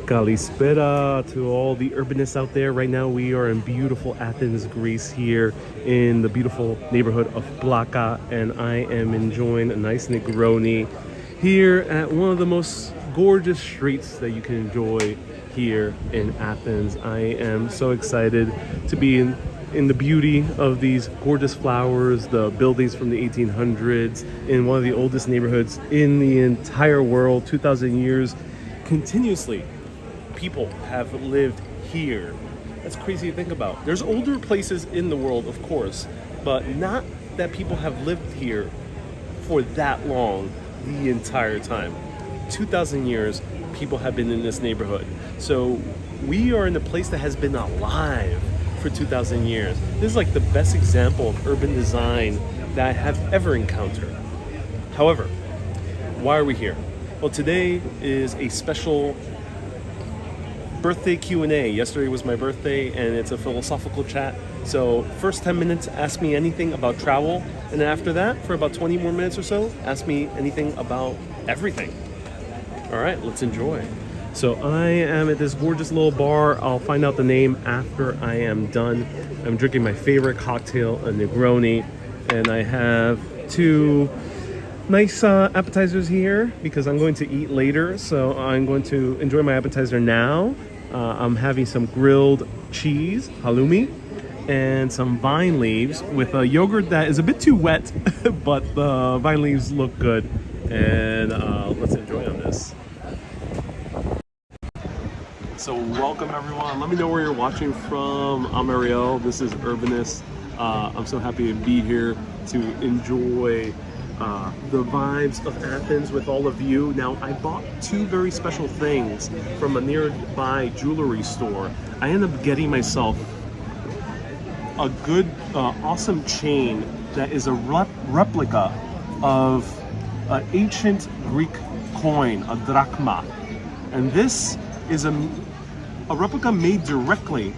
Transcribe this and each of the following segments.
Kalispera to all the urbanists out there. Right now we are in beautiful Athens, Greece, here in the beautiful neighborhood of Plaka, and I am enjoying a nice Negroni here at one of the most gorgeous streets that you can enjoy here in Athens. I am so excited to be in the beauty of these gorgeous flowers, the buildings from the 1800s, in one of the oldest neighborhoods in the entire world, 2,000 years continuously. People have lived here. That's crazy to think about. There's older places in the world, of course, but not that people have lived here for that long the entire time. 2,000 years, people have been in this neighborhood. So we are in a place that has been alive for 2,000 years. This is like the best example of urban design that I have ever encountered. However, why are we here? Well, today is a special birthday Q&A. Yesterday was my birthday and it's a philosophical chat. So first 10 minutes, ask me anything about travel. And then after that, for about 20 more minutes or so, ask me anything about everything. All right, let's enjoy. So I am at this gorgeous little bar. I'll find out the name after I am done. I'm drinking my favorite cocktail, a Negroni. And I have two nice appetizers here because I'm going to eat later. So I'm going to enjoy my appetizer now. I'm having some grilled cheese, halloumi, and some vine leaves with a yogurt that is a bit too wet, but the vine leaves look good. And let's enjoy on this. So welcome everyone. Let me know where you're watching from. I'm Ariel. This is Urbanist. I'm so happy to be here to enjoy the vibes of Athens with all of you. Now, I bought two very special things from a nearby jewelry store. I ended up getting myself a good, awesome chain that is a replica of an ancient Greek coin, a drachma. And this is a replica made directly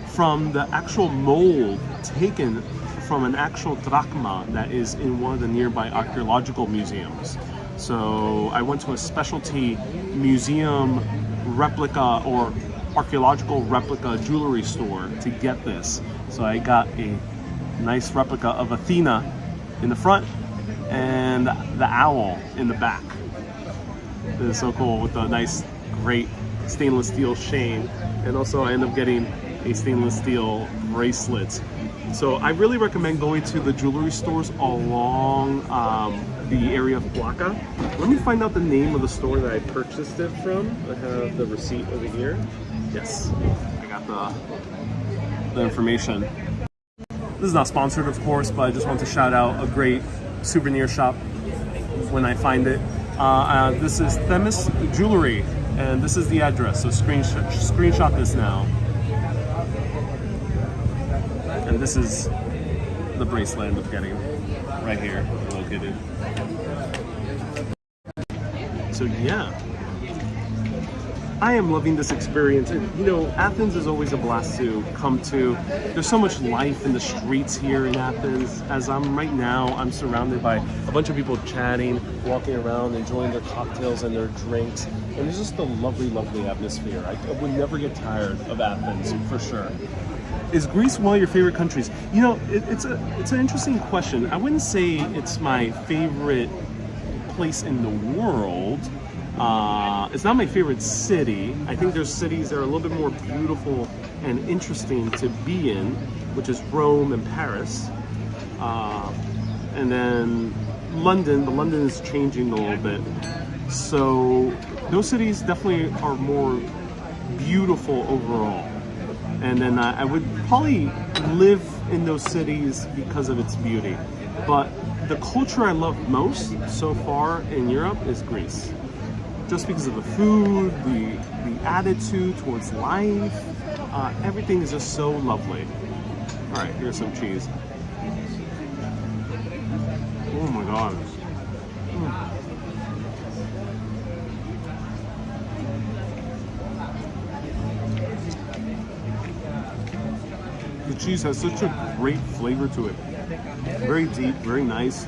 from the actual mold taken from an actual drachma that is in one of the nearby archaeological museums. So I went to a specialty museum replica or archaeological replica jewelry store to get this. So I got a nice replica of Athena in the front and the owl in the back. This is so cool with a nice, great stainless steel chain. And also I end up getting a stainless steel bracelet. So I really recommend going to the jewelry stores along the area of Plaka. Let me find out the name of the store that I purchased it from. I have the receipt over here. Yes, I got the information. This is not sponsored, of course, but I just want to shout out a great souvenir shop when I find it. This is Themis Jewelry, and this is the address. So screenshot this now. And this is the bracelet I end up getting right here, located. So yeah, I am loving this experience. And, you know, Athens is always a blast to come to. There's so much life in the streets here in Athens. As right now, I'm surrounded by a bunch of people chatting, walking around, enjoying their cocktails and their drinks. And it's just a lovely, lovely atmosphere. I would never get tired of Athens, for sure. Is Greece one of your favorite countries? You know, it's an interesting question. I wouldn't say it's my favorite place in the world. It's not my favorite city. I think there's cities that are a little bit more beautiful and interesting to be in, which is Rome and Paris. And then London, but London is changing a little bit. So those cities definitely are more beautiful overall. And then I would probably live in those cities because of its beauty. But the culture I love most so far in Europe is Greece. Just because of the food, the attitude towards life, everything is just so lovely. All right, here's some cheese. Oh my God. The cheese has such a great flavor to it. Very deep, very nice.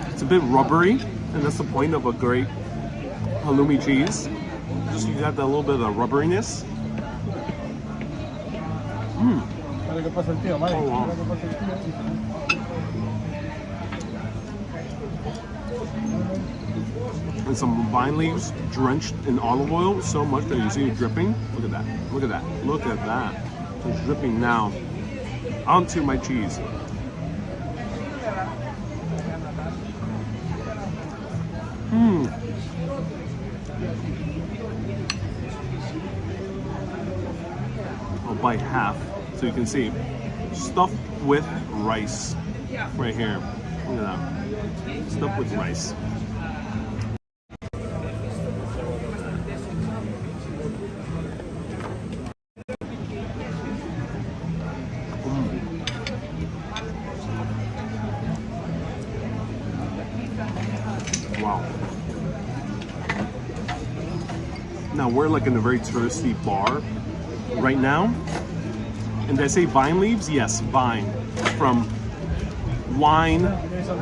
It's a bit rubbery, and that's the point of a great halloumi cheese. just you got that little bit of rubberiness. Oh, wow. And some vine leaves drenched in olive oil so much that you see it dripping. Look at that. Look at that. Look at that. It's dripping now onto my cheese. I'll bite half so you can see. Stuffed with rice. Right here. Look at that. Stuffed with rice. Wow. Now we're like in a very touristy bar right now. And did I say vine leaves? Yes, vine. From wine,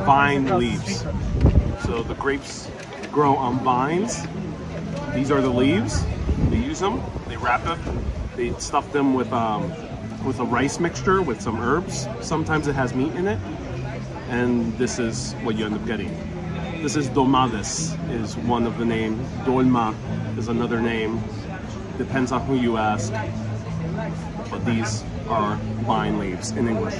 vine leaves. So the grapes grow on vines. These are the leaves. They use them. They wrap it. They stuff them with a rice mixture with some herbs. Sometimes it has meat in it. And this is what you end up getting. This is domades, is one of the names. Dolma is another name. Depends on who you ask. But these are vine leaves in English.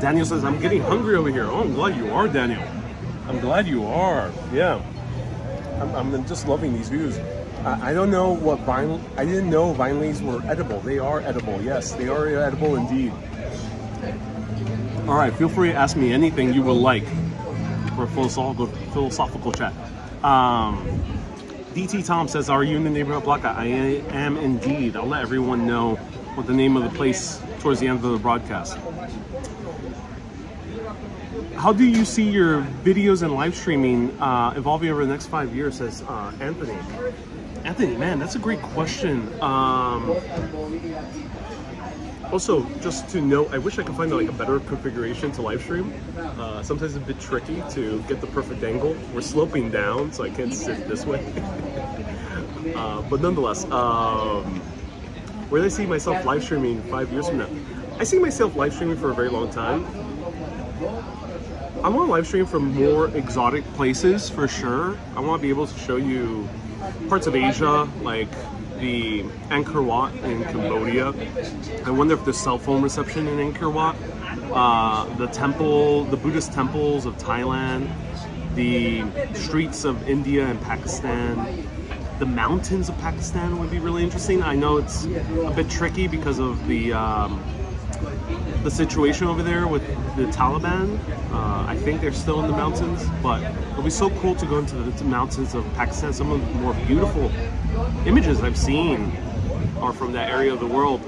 Daniel says, I'm getting hungry over here. Oh, I'm glad you are, Daniel. I'm glad you are. Yeah. I'm just loving these views. I don't know what I didn't know vine leaves were edible. They are edible. Yes, they are edible indeed. All right, feel free to ask me anything you would like for a philosophical chat. DT Tom says, are you in the neighborhood of Plaka? I am indeed. I'll let everyone know what the name of the place towards the end of the broadcast. How do you see your videos and live streaming evolving over the next 5 years, says Anthony. Anthony, man, that's a great question. Also, just to note, I wish I could find like a better configuration to live stream. Sometimes it's a bit tricky to get the perfect angle. We're sloping down, so I can't sit this way. But nonetheless, where do I see myself live streaming 5 years from now? I see myself live streaming for a very long time. I want to live stream from more exotic places for sure. I want to be able to show you parts of Asia, like the Angkor Wat in Cambodia. I wonder if there's cell phone reception in Angkor Wat. The Buddhist temples of Thailand, the streets of India and Pakistan, the mountains of Pakistan would be really interesting. I know it's a bit tricky because of the situation over there with the Taliban. I think they're still in the mountains, but it'll be so cool to go into the mountains of Pakistan. Some of the more beautiful images I've seen are from that area of the world.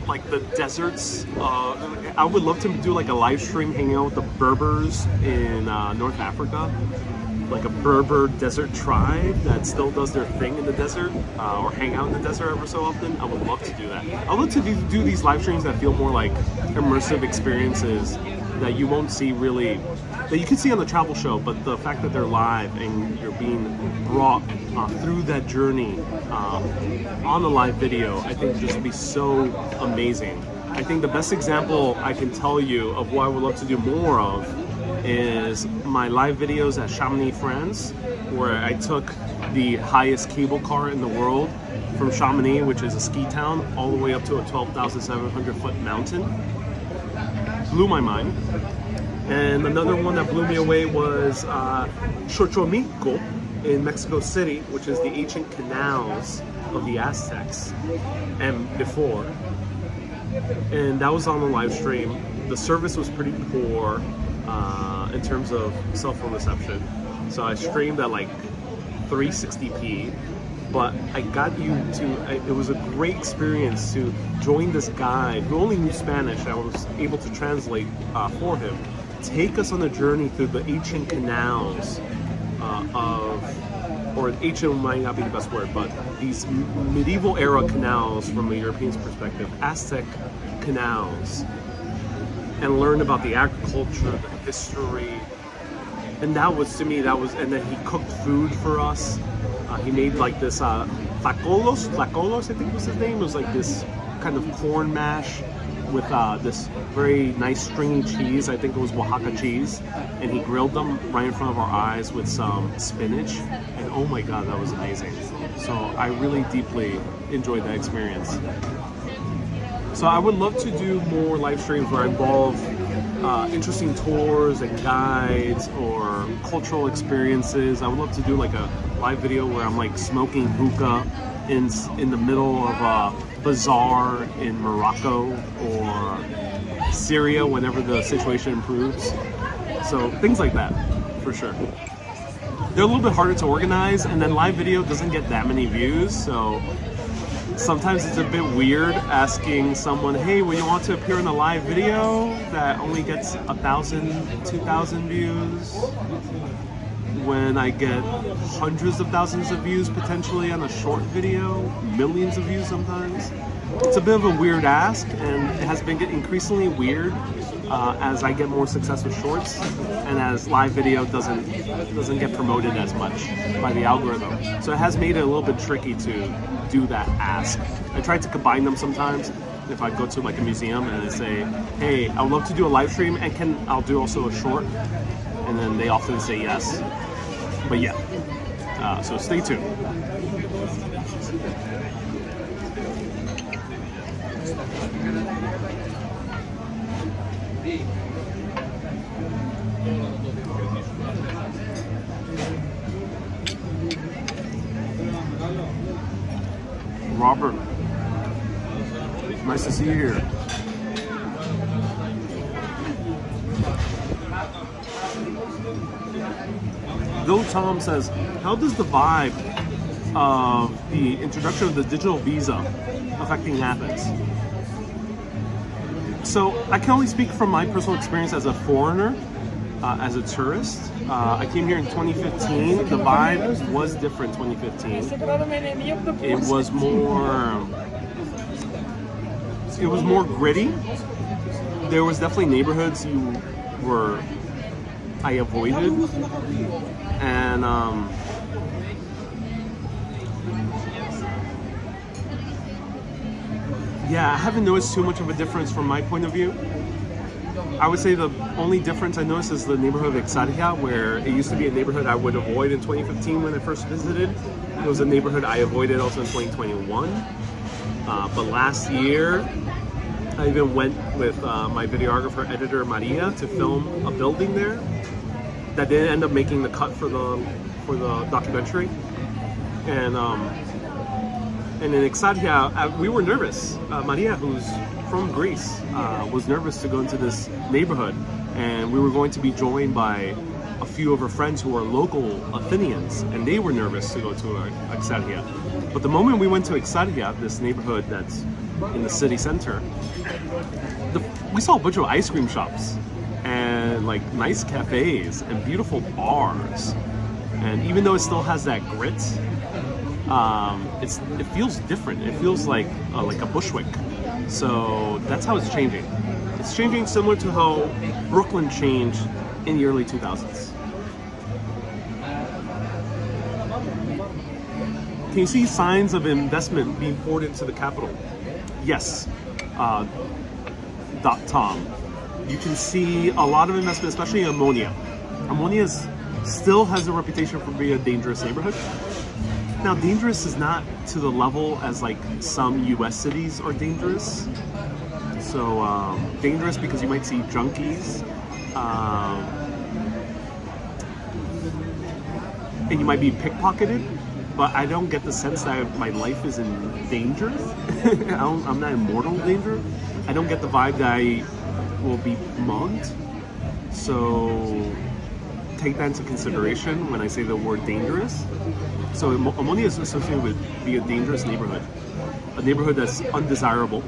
Like the deserts. I would love to do like a live stream hanging out with the Berbers in North Africa. Like a Berber desert tribe that still does their thing in the desert or hang out in the desert ever so often. I would love to do that. I would love to do these live streams that feel more like immersive experiences that you won't see really, that you can see on the travel show, but the fact that they're live and you're being brought through that journey on a live video, I think just would be so amazing. I think the best example I can tell you of what I would love to do more of is my live videos at Chamonix, France, where I took the highest cable car in the world from Chamonix, which is a ski town, all the way up to a 12,700 foot mountain. Blew my mind. And another one that blew me away was Xochomilco in Mexico City, which is the ancient canals of the Aztecs and before. And that was on the live stream. The service was pretty poor in terms of cell phone reception. So I streamed at like 360p, but I got you to, it was a great experience to join this guide who only knew Spanish. I was able to translate for him. Take us on a journey through the ancient canals of or ancient might not be the best word, but these medieval era canals from a European's perspective, Aztec canals, and learn about the agriculture, the history. And that was, to me, that was, and then he cooked food for us. He made like this tlacolos, I think was his name. It was like this kind of corn mash with this very nice stringy cheese. I think it was Oaxaca cheese. And he grilled them right in front of our eyes with some spinach. And oh my God, that was amazing. So I really deeply enjoyed that experience. So I would love to do more live streams where I involve interesting tours and guides or cultural experiences. I would love to do like a live video where I'm like smoking hookah in the middle of a bazaar in Morocco or Syria whenever the situation improves. So things like that, for sure. They're a little bit harder to organize, and then live video doesn't get that many views, so sometimes it's a bit weird asking someone, hey, will you want to appear in a live video that only gets 1,000, 2,000 views, when I get hundreds of thousands of views potentially on a short video, millions of views sometimes. It's a bit of a weird ask, and it has been getting increasingly weird as I get more success with shorts, and as live video doesn't get promoted as much by the algorithm. So it has made it a little bit tricky to do that ask. I try to combine them sometimes. If I go to like a museum and I say, hey, I would love to do a live stream, and I'll do also a short, and then they often say yes. But yeah, so stay tuned. Robert, nice to see you here. Though Tom says, how does the vibe of the introduction of the digital visa affecting Athens? So I can only speak from my personal experience as a foreigner, as a tourist. I came here in 2015. The vibe was different 2015. It was more gritty. There was definitely neighborhoods I avoided, and yeah, I haven't noticed too much of a difference from my point of view. I would say the only difference I noticed is the neighborhood of Exarchia, where it used to be a neighborhood I would avoid in 2015 when I first visited. It was a neighborhood I avoided also in 2021. But last year, I even went with my videographer, editor Maria, to film a building there that didn't end up making the cut for the documentary. And in Exarchia, we were nervous. Maria, who's from Greece, was nervous to go into this neighborhood, and we were going to be joined by a few of her friends who are local Athenians, and they were nervous to go to Exarchia. But the moment we went to Exarchia, this neighborhood that's in the city center, we saw a bunch of ice cream shops and like nice cafes and beautiful bars. And even though it still has that grit, it feels different. It feels like a Bushwick. So that's how it's changing. It's changing similar to how Brooklyn changed in the early 2000s. Can you see signs of investment being poured into the capital? Yes. Tom. You can see a lot of investment, especially in Ammonia. Ammonia still has a reputation for being a dangerous neighborhood. Now, dangerous is not to the level as like some US cities are dangerous. So dangerous because you might see junkies, and you might be pickpocketed, but I don't get the sense that my life is in danger. I'm not in mortal danger. I don't get the vibe that I will be mugged. So take that into consideration when I say the word dangerous. So Ammonia is associated with being a dangerous neighborhood, a neighborhood that's undesirable,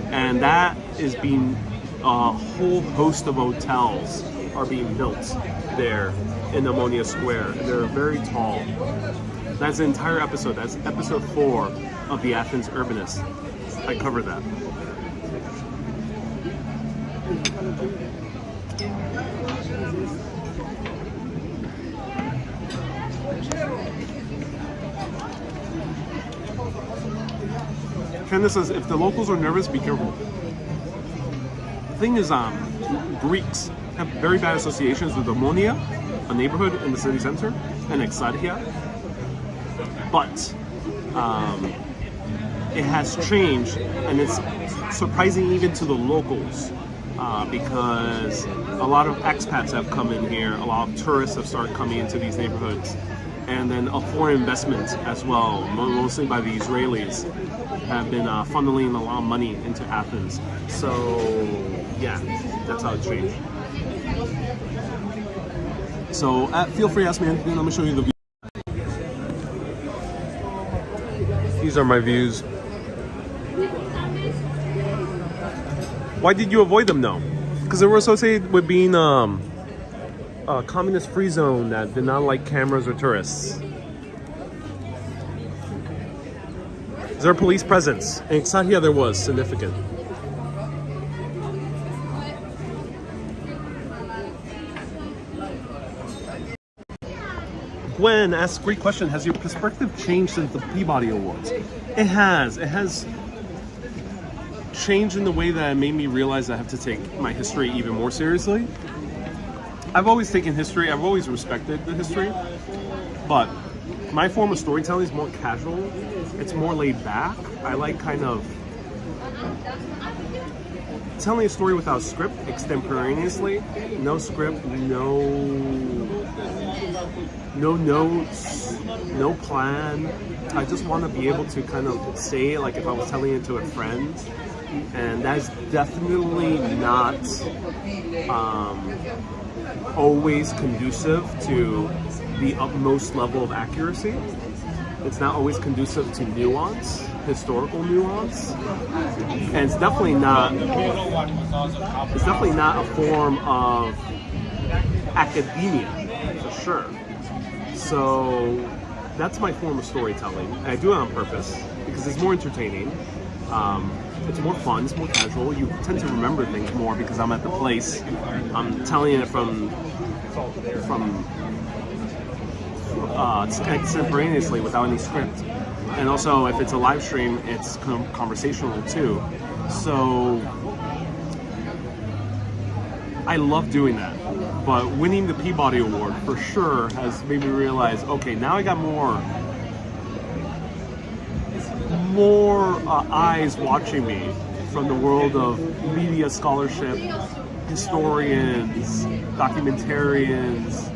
and that is being a whole host of hotels are being built there in Ammonia Square. They're very tall, That's the entire episode. That's episode 4 of the Athens Urbanist. I covered that. Candace says, if the locals are nervous, be careful. The thing is, Greeks have very bad associations with Ammonia, a neighborhood in the city center, and Exarchia. But it has changed, and it's surprising even to the locals because a lot of expats have come in here, a lot of tourists have started coming into these neighborhoods, and then a foreign investment as well, mostly by the Israelis, have been funneling a lot of money into Athens. So yeah, that's how it's changed. So feel free to ask me anything. Let me show you the view. These are my views. Why did you avoid them though? Because they were associated with being a communist-free zone that did not like cameras or tourists. Is there a police presence? In Exarchia there was, significant. Gwen asks a great question. Has your perspective changed since the Peabody Awards? It has. It has changed in the way that it made me realize I have to take my history even more seriously. I've always taken history, I've always respected the history, but my form of storytelling is more casual. It's more laid back. I like kind of telling a story without script, extemporaneously. No script, no notes, no plan. I just want to be able to kind of say it like if I was telling it to a friend. And that's definitely not always conducive to the utmost level of accuracy. It's not always conducive to nuance, historical nuance, and it's definitely not a form of academia, for sure. So that's my form of storytelling. And I do it on purpose because it's more entertaining. It's more fun, it's more casual. You tend to remember things more because I'm at the place. I'm telling it from extemporaneously without any script. And also, if it's a live stream, it's conversational too. So I love doing that. But winning the Peabody Award for sure has made me realize, okay, now I got more eyes watching me from the world of media scholarship, historians, documentarians,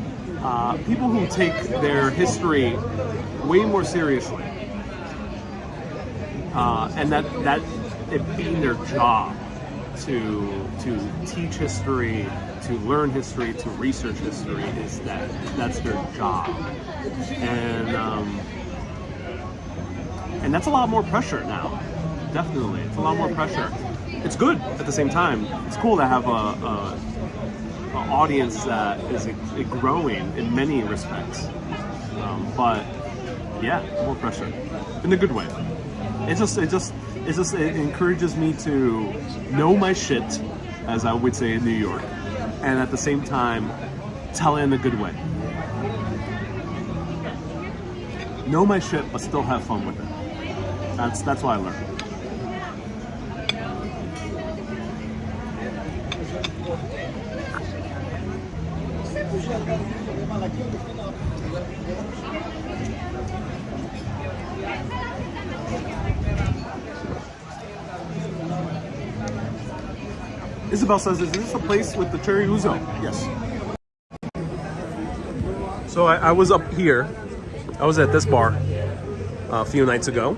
people who take their history way more seriously, and that it being their job to teach history, to learn history, to research history, is that's their job, and that's a lot more pressure now. Definitely, it's a lot more pressure. It's good at the same time. It's cool to have a audience that is growing in many respects. But yeah, more pressure in a good way. It encourages me to know my shit, as I would say in New York, and at the same time tell it in a good way. Know my shit, but still have fun with it. That's what I learned. Isabel says, is this a place with the cherry ouzo? Yes. So I was up here. I was at this bar a few nights ago.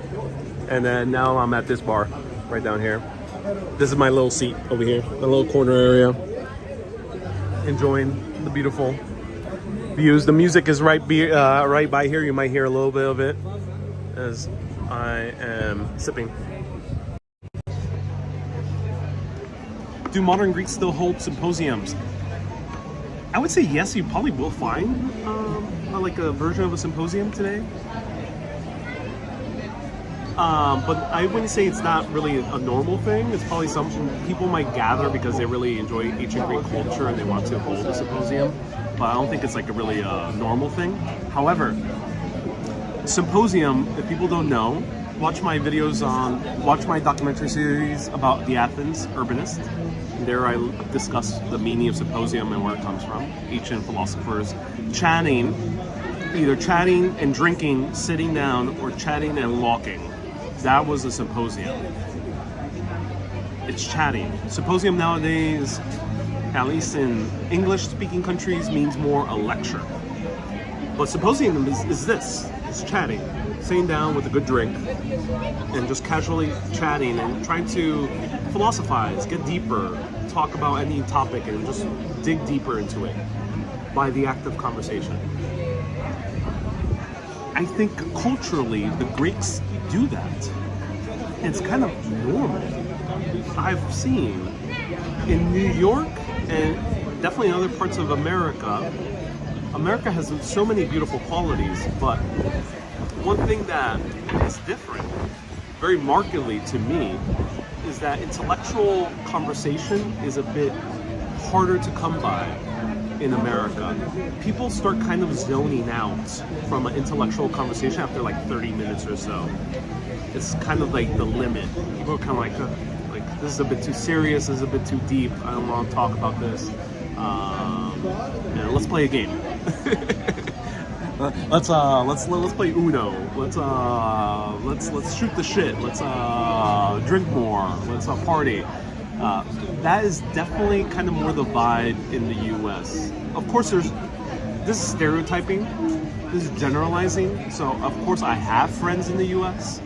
And then now I'm at this bar right down here. This is my little seat over here, a little corner area. Enjoying the beautiful views. The music is right by here. You might hear a little bit of it as I am sipping. Do modern Greeks still hold symposiums? I would say yes. You probably will find like a version of a symposium today. But I wouldn't say it's not really a normal thing. It's probably some people might gather because they really enjoy ancient Greek culture and they want to hold a symposium. But I don't think it's like a really normal thing. However, symposium, if people don't know, watch my documentary series about the Athens urbanist. There I discuss the meaning of symposium and where it comes from. Ancient philosophers either chatting and drinking, sitting down, or chatting and walking. That was a symposium. It's chatting. Symposium nowadays, at least in English-speaking countries, means more a lecture. But symposium is this. It's chatting. Sitting down with a good drink and just casually chatting and trying to philosophize, get deeper, talk about any topic and just dig deeper into it by the act of conversation. I think culturally the Greeks do that. It's kind of normal. I've seen in New York and definitely in other parts of America, America has so many beautiful qualities, but one thing that is different, very markedly to me, is that intellectual conversation is a bit harder to come by in America. People start kind of zoning out from an intellectual conversation after like 30 minutes or so. It's kind of like the limit. People are kind of like this is a bit too serious, this is a bit too deep, I don't want to talk about this. Let's play a game. Let's play Uno. Let's shoot the shit. Let's drink more. Let's party. That is definitely kind of more the vibe in the U.S. Of course, this is stereotyping. This is generalizing. So of course, I have friends in the U.S.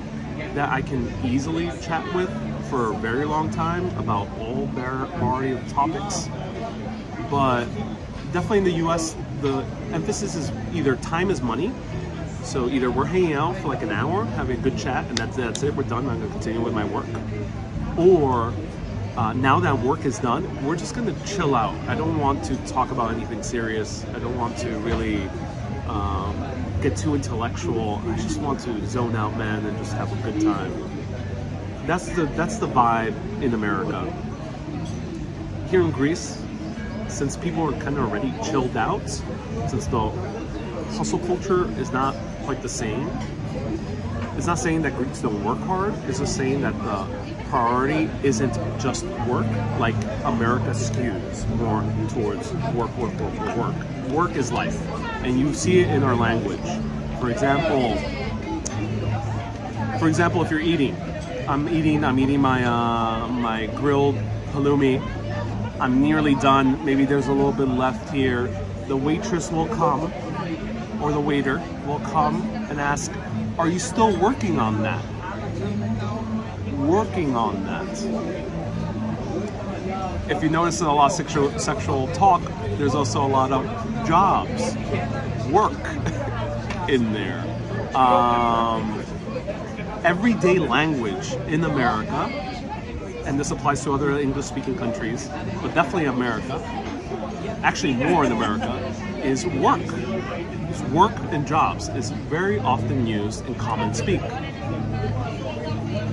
that I can easily chat with for a very long time about all variety of topics. But definitely in the U.S., the emphasis is either time is money. So either we're hanging out for like an hour, having a good chat, and that's it, we're done, I'm gonna continue with my work. Or now that work is done, we're just gonna chill out. I don't want to talk about anything serious. I don't want to really get too intellectual. I just want to zone out, man, and just have a good time. That's the vibe in America. Here in Greece, since people are kind of already chilled out, since the hustle culture is not quite the same, it's not saying that Greeks don't work hard, it's just saying that the priority isn't just work, like America skews more towards work. Work is life, and you see it in our language. For example, if you're eating, I'm eating my grilled halloumi. I'm nearly done. Maybe there's a little bit left here. The waitress will come, or the waiter will come and ask, "Are you still working on that?" Working on that. If you notice in a lot of sexual talk, there's also a lot of jobs, work in there. Everyday language in America, and this applies to other English-speaking countries, but definitely America, actually more in America, is work. It's work and jobs is very often used in common speak.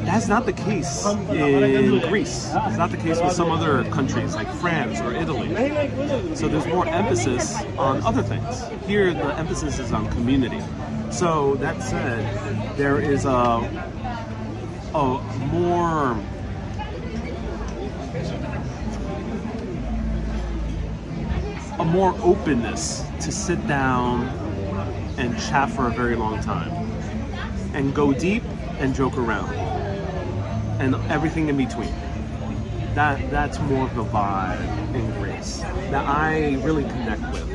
That's not the case in Greece. It's not the case with some other countries like France or Italy. So there's more emphasis on other things. Here, the emphasis is on community. So that said, there is a more openness to sit down and chat for a very long time and go deep and joke around and everything in between. That's more of the vibe in Greece that I really connect with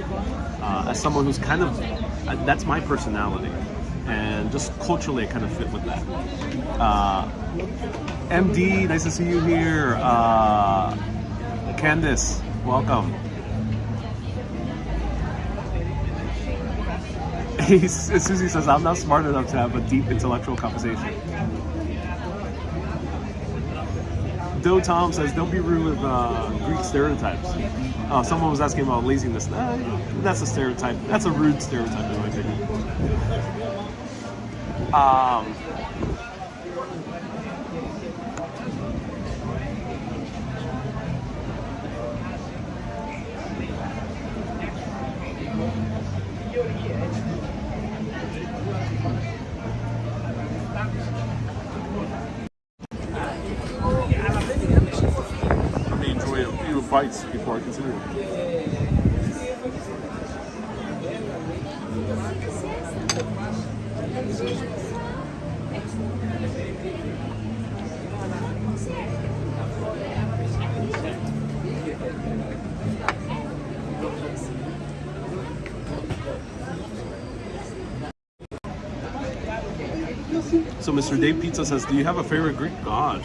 as someone who's kind of that's my personality, and just culturally I kind of fit with that. MD, nice to see you here. Candice, welcome. Susie says, I'm not smart enough to have a deep intellectual conversation. Doe Tom says, don't be rude with Greek stereotypes. Someone was asking about laziness. That's a stereotype. That's a rude stereotype in my opinion. Let me enjoy a few bites before I consider it. So Mr. Dave Pizza says, do you have a favorite Greek god?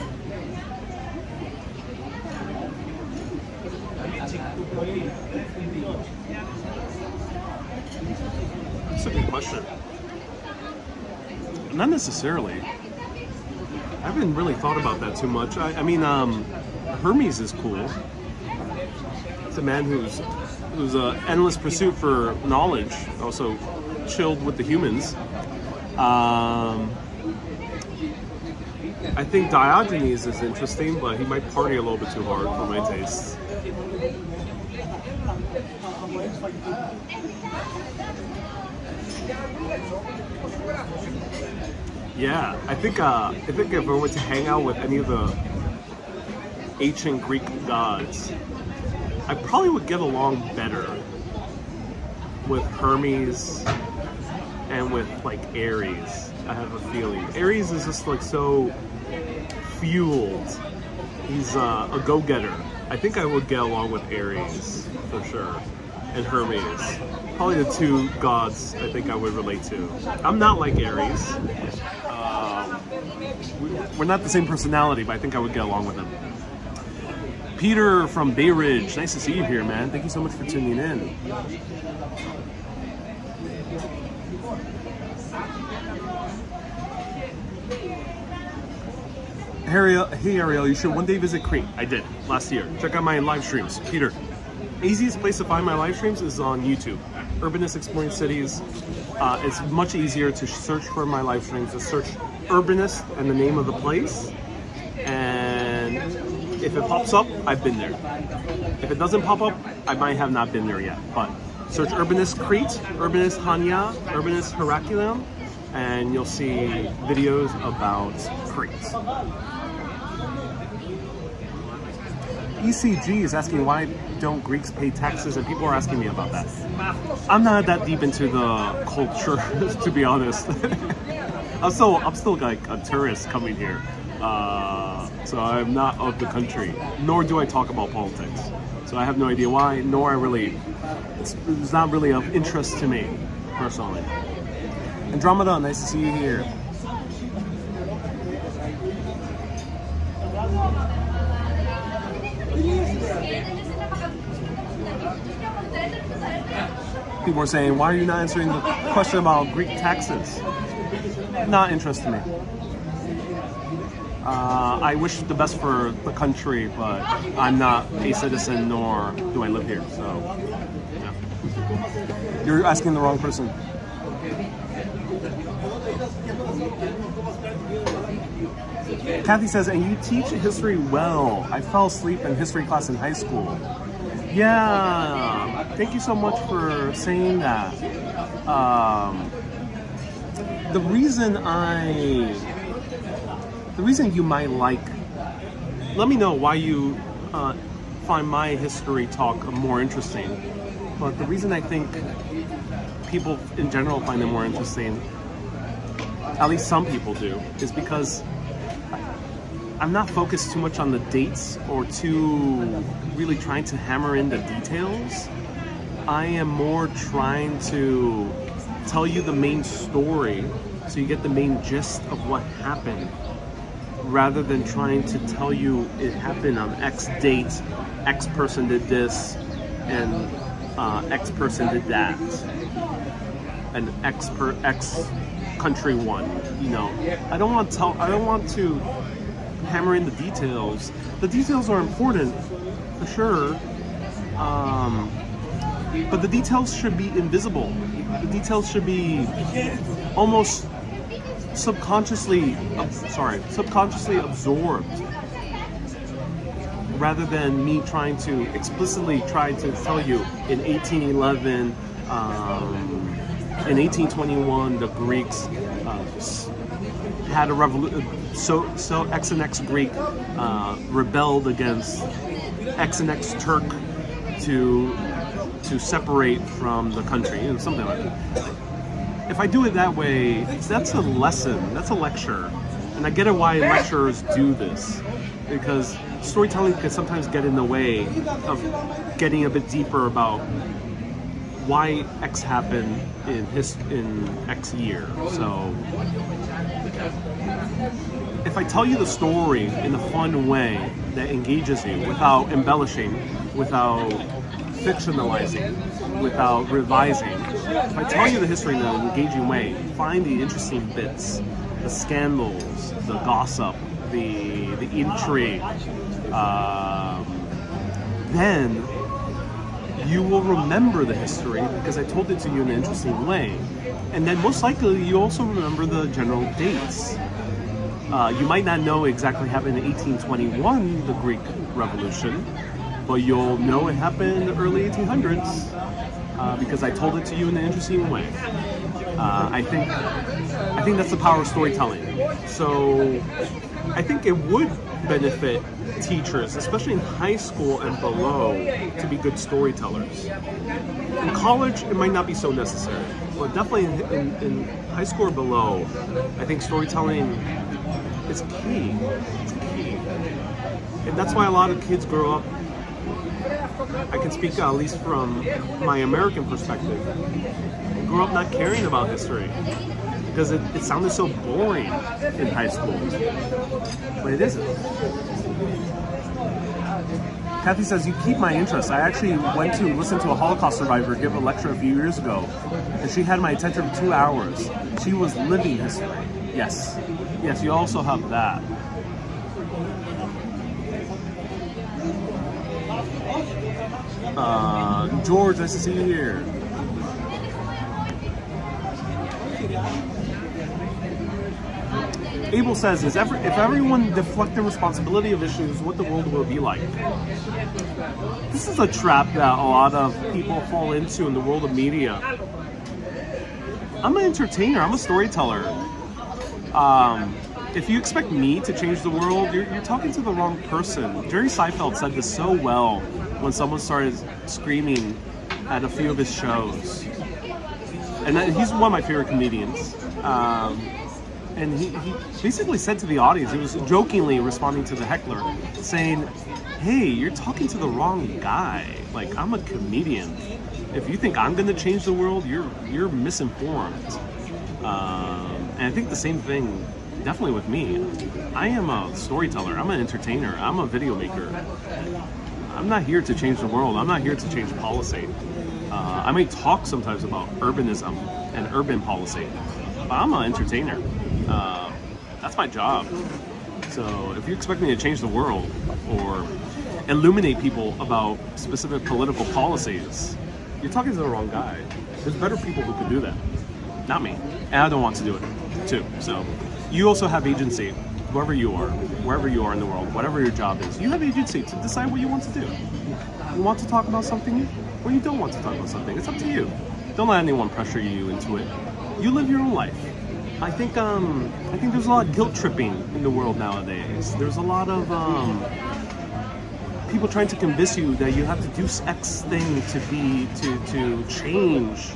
That's a good question. Not necessarily. I haven't really thought about that too much. I mean, Hermes is cool. It's a man who's an endless pursuit for knowledge, also chilled with the humans. I think Diogenes is interesting, but he might party a little bit too hard for my tastes. Yeah, I think if I were to hang out with any of the ancient Greek gods, I probably would get along better with Hermes and with like Ares. I have a feeling Ares is just like so fueled. He's a go-getter. I think I would get along with Ares for sure, and Hermes. Probably the two gods I think I would relate to. I'm not like Ares. We're not the same personality, but I think I would get along with him. Peter from Bay Ridge, nice to see you here, man. Thank you so much for tuning in. Hey Ariel, you should one day visit Crete. I did last year. Check out my live streams. Peter, easiest place to find my live streams is on YouTube. Urbanist Exploring Cities. It's much easier to search for my live streams. Just search Urbanist and the name of the place. And if it pops up, I've been there. If it doesn't pop up, I might have not been there yet. But search Urbanist Crete, Urbanist Hania, Urbanist Heracleum, and you'll see videos about Crete. ECG is asking why don't Greeks pay taxes, and people are asking me about that. I'm not that deep into the culture, to be honest. I'm still like a tourist coming here, so I'm not of the country. Nor do I talk about politics, so I have no idea why. Nor it's not really of interest to me personally. Andromeda, nice to see you here. People are saying, why are you not answering the question about Greek taxes? Not interest to me. I wish the best for the country, but I'm not a citizen, nor do I live here, so yeah. You're asking the wrong person. Kathy says, and you teach history well. I fell asleep in history class in high school. Yeah, thank you so much for saying that. The reason you might like, let me know why you find my history talk more interesting. But the reason I think people in general find it more interesting, at least some people do, is because I'm not focused too much on the dates or too really trying to hammer in the details. I am more trying to tell you the main story so you get the main gist of what happened, rather than trying to tell you it happened on X date, X person did this, and X person did that, and X country won. You know, I don't want to hammer in the details. The details are important for sure, but the details should be invisible. The details should be almost subconsciously absorbed, rather than me trying to explicitly try to tell you in 1811, in 1821, the Greeks had a revolution. So X and X Greek rebelled against X and X Turk to separate from the country, and something like that. If I do it that way, that's a lesson, that's a lecture. And I get it why lecturers do this, because storytelling can sometimes get in the way of getting a bit deeper about why X happened in X year. So if I tell you the story in a fun way that engages you without embellishing, without fictionalizing, without revising, if I tell you the history in an engaging way, find the interesting bits, the scandals, the gossip, the intrigue, then you will remember the history because I told it to you in an interesting way. And then most likely you also remember the general dates. You might not know exactly what happened in 1821, the Greek Revolution, but you'll know it happened in the early 1800s because I told it to you in an interesting way. I think that's the power of storytelling. So I think it would benefit teachers, especially in high school and below, to be good storytellers. In college, it might not be so necessary, but definitely in high school or below, I think storytelling is key. It's key. And that's why a lot of kids grow up, I can speak at least from my American perspective, grew up not caring about history because it sounded so boring in high school. But it isn't. Kathy says, you keep my interest. I actually went to listen to a Holocaust survivor give a lecture a few years ago, and she had my attention for 2 hours. She was living history. Yes, you also have that. George, nice to see you here. Abel says, if everyone deflect the responsibility of issues, what the world will be like? This is a trap that a lot of people fall into in the world of media. I'm an entertainer, I'm a storyteller. If you expect me to change the world, you're talking to the wrong person. Jerry Seinfeld said this so well when someone started screaming at a few of his shows. And he's one of my favorite comedians. And he basically said to the audience, he was jokingly responding to the heckler, saying, hey, you're talking to the wrong guy. Like, I'm a comedian. If you think I'm going to change the world, you're misinformed. And I think the same thing, definitely with me. I am a storyteller. I'm an entertainer. I'm a video maker. I'm not here to change the world. I'm not here to change policy. I may talk sometimes about urbanism and urban policy, but I'm an entertainer. That's my job. So if you expect me to change the world or illuminate people about specific political policies, you're talking to the wrong guy. There's better people who can do that, not me. And I don't want to do it too. So you also have agency, wherever you are in the world, whatever your job is, you have agency to decide what you want to do. You want to talk about something, or you don't want to talk about something. It's up to you. Don't let anyone pressure you into it. You live your own life. I think there's a lot of guilt tripping in the world nowadays. There's a lot of people trying to convince you that you have to do X thing to change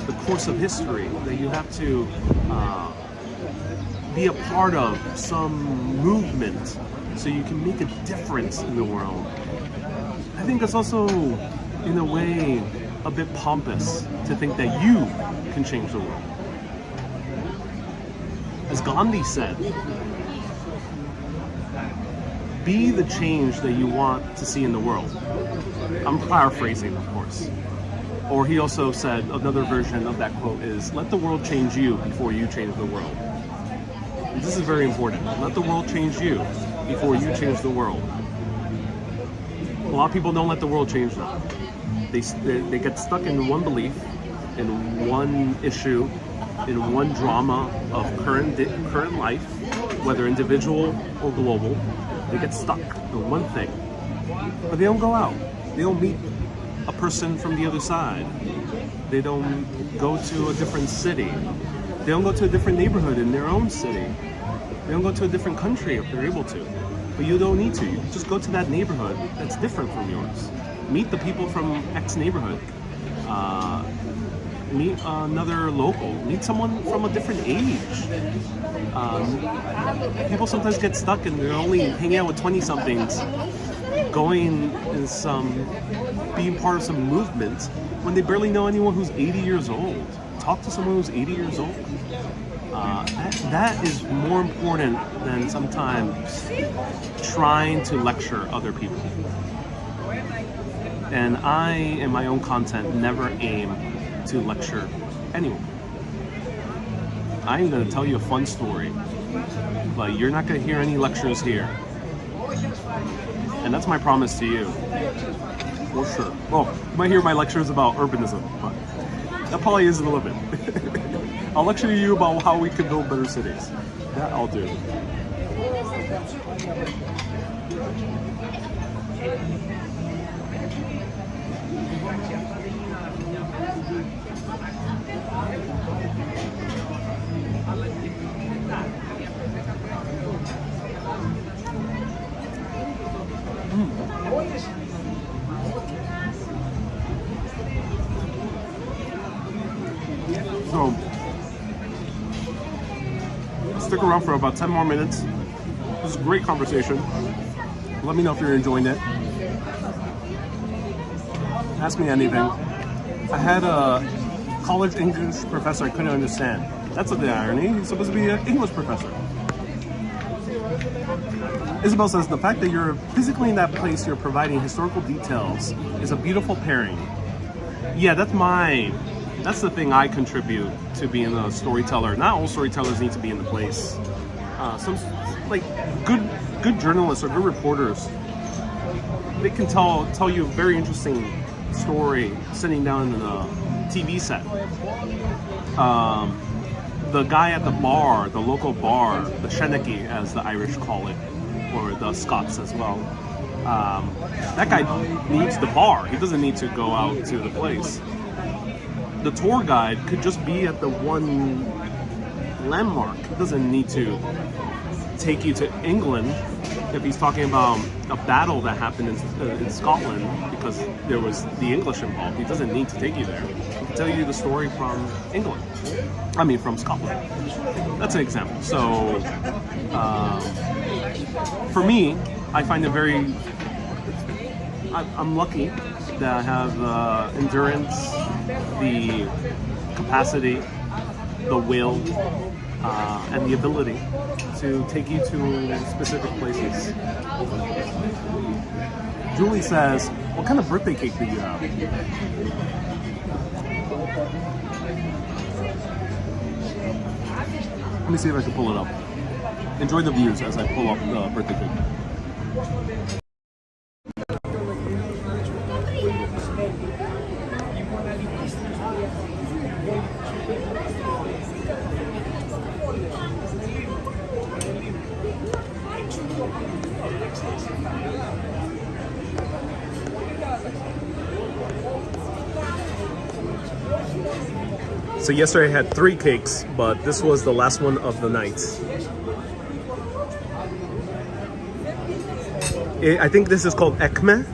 the course of history. That you have to be a part of some movement so you can make a difference in the world. I think it's also, in a way, a bit pompous to think that you can change the world. As Gandhi said, be the change that you want to see in the world. I'm paraphrasing, of course. Or he also said, another version of that quote is, let the world change you before you change the world. And this is very important. Let the world change you before you change the world. A lot of people don't let the world change them. They get stuck in one belief, in one issue, in one drama of current life, whether individual or global. They get stuck in one thing, but they don't go out. They don't meet a person from the other side. They don't go to a different city. They don't go to a different neighborhood in their own city. They don't go to a different country if they're able to. But you don't need to. You just go to that neighborhood that's different from yours. Meet the people from X neighborhood. Meet another local. Meet someone from a different age. People sometimes get stuck and they're only hanging out with 20-somethings, going in being part of some movement when they barely know anyone who's 80 years old. Talk to someone who's 80 years old. That is more important than sometimes trying to lecture other people. And I, in my own content, never aim to lecture anyone. I'm going to tell you a fun story, but you're not going to hear any lectures here. And that's my promise to you. For sure. Well, you might hear my lectures about urbanism, but that probably is a little bit. I'll lecture you about how we can build better cities. That I'll do. So, stick around for about 10 more minutes. This is a great conversation. Let me know if you're enjoying it. Ask me anything. I had a college English professor I couldn't understand. That's the irony. He's supposed to be an English professor. Isabel says, the fact that you're physically in that place, you're providing historical details, is a beautiful pairing. Yeah, that's the thing I contribute to being a storyteller. Not all storytellers need to be in the place. Some like good journalists or good reporters, they can tell you a very interesting story sitting down in a TV set. The guy at the bar, the local bar, the Sheneki as the Irish call it, or the Scots as well. That guy needs the bar. He doesn't need to go out to the place. The tour guide could just be at the one landmark. He doesn't need to take you to England if he's talking about a battle that happened in Scotland because there was the English involved. He doesn't need to take you there. He can tell you the story from England. I mean, from Scotland. That's an example. So, for me, I find it very... I'm lucky that I have the endurance, the capacity, the will, and the ability to take you to specific places. Julie says, what kind of birthday cake do you have? Let me see if I can pull it up. Enjoy the views as I pull up the birthday cake. So yesterday I had 3 cakes, but this was the last one of the night. I think this is called ekmek.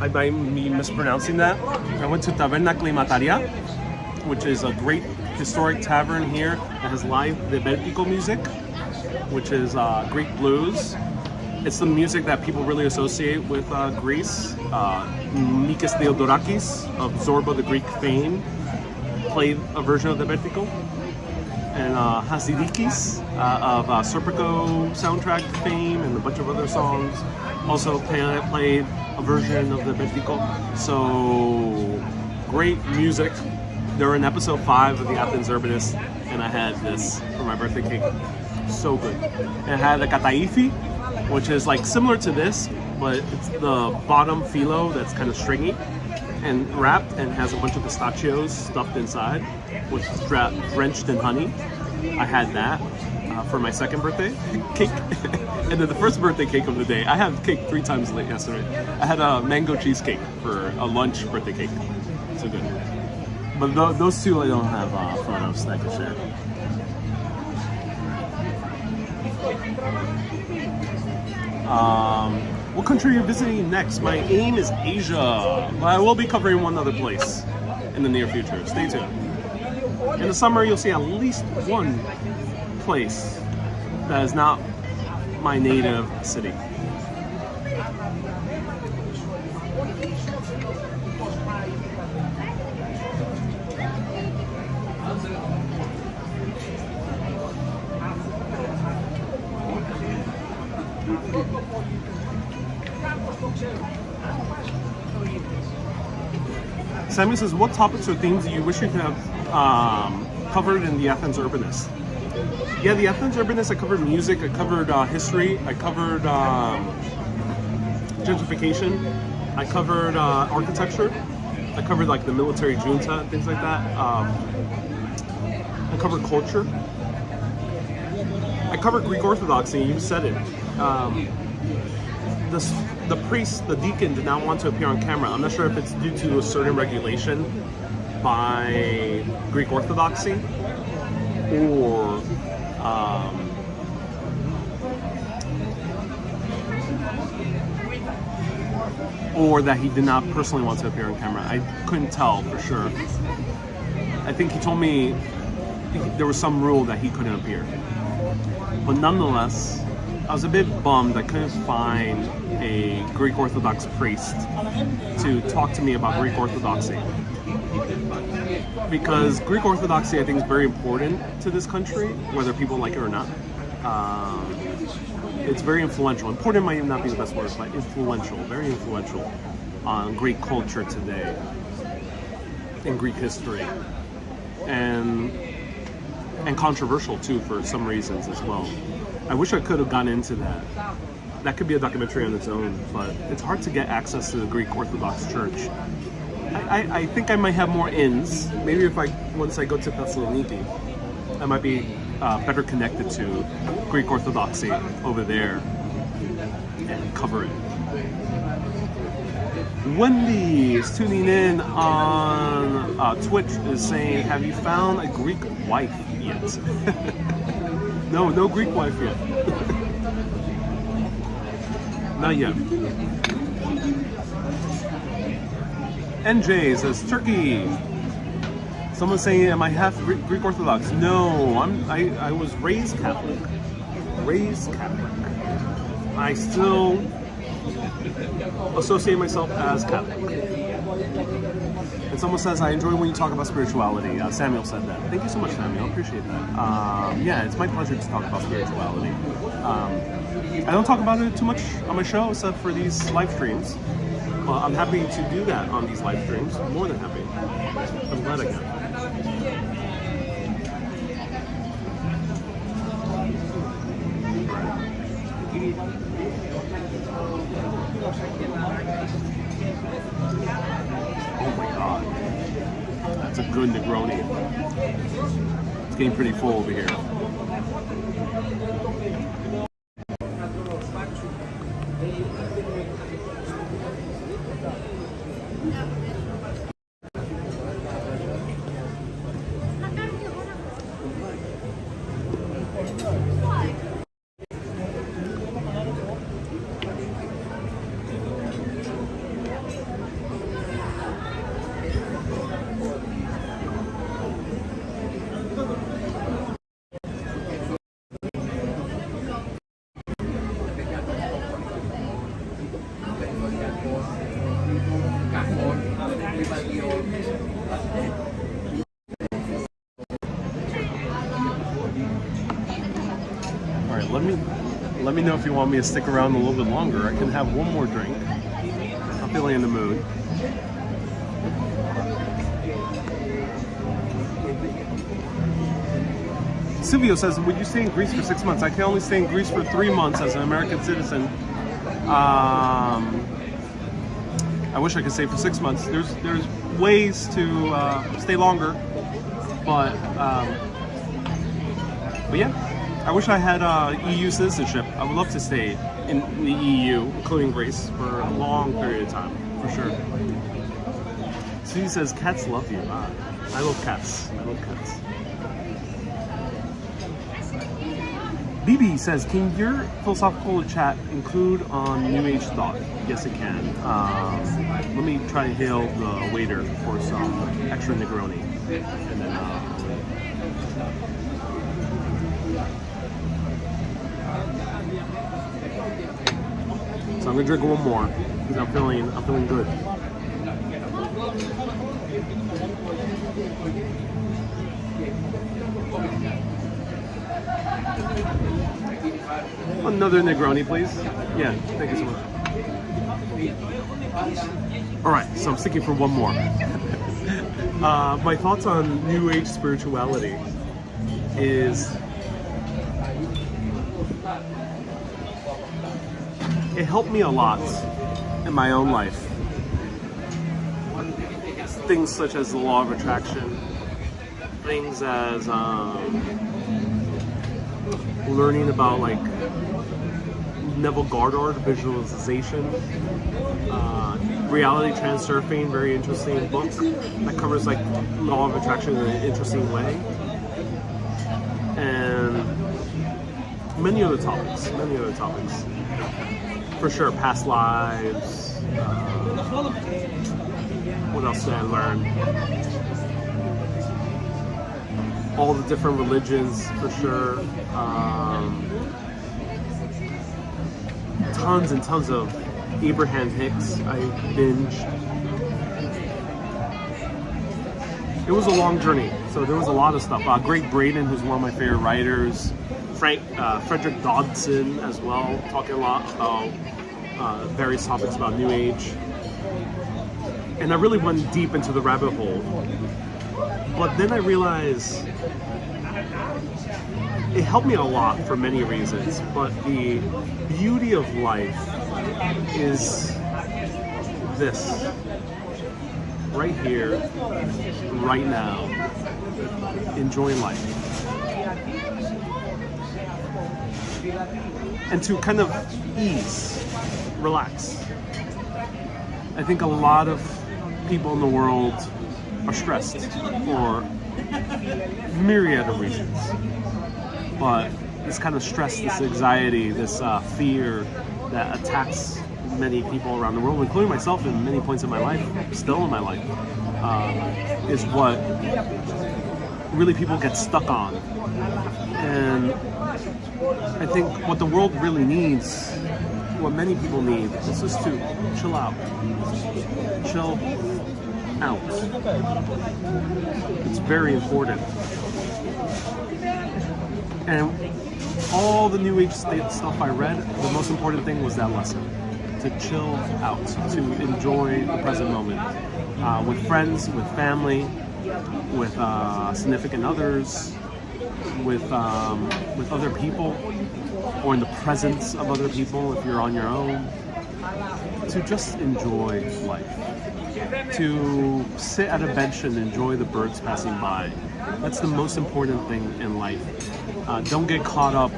I might be mispronouncing that. I went to Taverna Climataria, which is a great historic tavern here that has live Vertigo music, which is Greek blues. It's the music that people really associate with Greece. Mikis Theodorakis of Zorba the Greek fame played a version of the Vertigo. And Hasidikis of Serpico soundtrack fame and a bunch of other songs also played a version of the Vertigo. So great music. They were in episode 5 of the Athens Urbanist, and I had this for my birthday cake. So good. And I had a kataifi, which is like similar to this, but it's the bottom phyllo that's kind of stringy. and wrapped and has a bunch of pistachios stuffed inside with drenched in honey. I had that for my second birthday cake. And then the first birthday cake of the day, I had cake 3 times late yesterday. I had a mango cheesecake for a lunch birthday cake. So good. But those two I don't have photos that I can share. What country are you visiting next? My aim is Asia, but I will be covering one other place in the near future. Stay tuned. In the summer, you'll see at least one place that is not my native city. Samuel says, what topics or themes do you wish you could have covered in the Athens Urbanist? Yeah, the Athens Urbanist, I covered music, I covered history, I covered gentrification, I covered architecture, I covered like the military junta, things like that. I covered culture. I covered Greek Orthodoxy, you said it. The priest, the deacon, did not want to appear on camera. I'm not sure if it's due to a certain regulation by Greek Orthodoxy or that he did not personally want to appear on camera. I couldn't tell for sure. I think he told me there was some rule that he couldn't appear. But nonetheless, I was a bit bummed I couldn't find a Greek Orthodox priest to talk to me about Greek Orthodoxy. Because Greek Orthodoxy, I think, is very important to this country, whether people like it or not. It's very influential. Important might not be the best word, but influential, very influential on Greek culture today, in Greek history. And controversial too for some reasons as well. I wish I could have gone into that. That could be a documentary on its own, but it's hard to get access to the Greek Orthodox Church. I think I might have more ins. Maybe once I go to Thessaloniki, I might be better connected to Greek Orthodoxy over there and cover it. Wendy is tuning in on Twitch, is saying, have you found a Greek wife yet? No Greek wife yet. Not yet. NJ says, Turkey. Someone's saying, am I half Greek Orthodox? No, I was raised Catholic. I still associate myself as Catholic. And someone says, I enjoy when you talk about spirituality. Samuel said that. Thank you so much, Samuel. I appreciate that. Yeah, it's my pleasure to talk about spirituality. I don't talk about it too much on my show, except for these live streams. I'm happy to do that on these live streams. I'm more than happy. I'm glad I can. Oh my god. That's a good Negroni. It's getting pretty full over here. Let me know if you want me to stick around a little bit longer. I can have one more drink. I'm feeling in the mood. Silvio says, would you stay in Greece for 6 months? I can only stay in Greece for 3 months as an American citizen. I wish I could stay for 6 months. There's ways to stay longer, but yeah, I wish I had EU citizenship. I would love to stay in the EU, including Greece, for a long period of time, for sure. So he says, cats love you. I love cats. I love cats. BB says, can your philosophical chat include on New Age thought? Yes, it can. Let me try to hail the waiter for some extra Negroni. And then, so I'm gonna drink one more because I'm feeling good. Another Negroni, please. Yeah, thank you so much. All right, so I'm sticking for one more. My thoughts on New Age spirituality is it helped me a lot in my own life. Things such as the law of attraction, things as learning about like Neville Goddard, visualization, reality transurfing, very interesting book that covers like law of attraction in an interesting way, and many other topics. For sure, past lives. What else did I learn? All the different religions, for sure. Tons and tons of Abraham Hicks. I binged. It was a long journey, so there was a lot of stuff. Greg Braden, who's one of my favorite writers. Frederick Dodson as well, talking a lot about various topics about New Age. And I really went deep into the rabbit hole. But then I realized it helped me a lot for many reasons. But the beauty of life is this. Right here, right now. Enjoying life. And to kind of ease, relax. I think a lot of people in the world are stressed for myriad of reasons. But this kind of stress, this anxiety, this fear that attacks many people around the world, including myself in many points in my life, still in my life, is what really people get stuck on. And I think what the world really needs, what many people need, is just to chill out. Chill out. It's very important. And all the New Age stuff I read, the most important thing was that lesson. To chill out, to enjoy the present moment. With friends, with family, with significant others, with other people, or in the presence of other people if you're on your own, to just enjoy life, to sit at a bench and enjoy the birds passing by. That's the most important thing in life. Don't get caught up,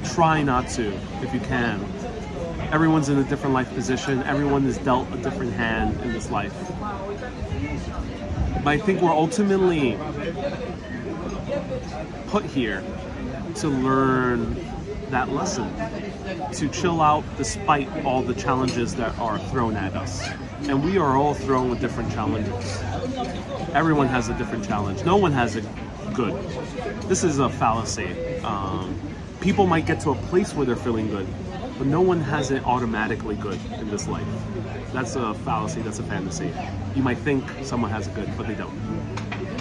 try not to if you can. Everyone's in a different life position, everyone is dealt a different hand in this life. But I think we're ultimately put here to learn that lesson, to chill out despite all the challenges that are thrown at us. And we are all thrown with different challenges. Everyone has a different challenge. No one has it good. This is a fallacy. People might get to a place where they're feeling good, but no one has it automatically good in this life. That's a fallacy, that's a fantasy. You might think someone has it good, but they don't.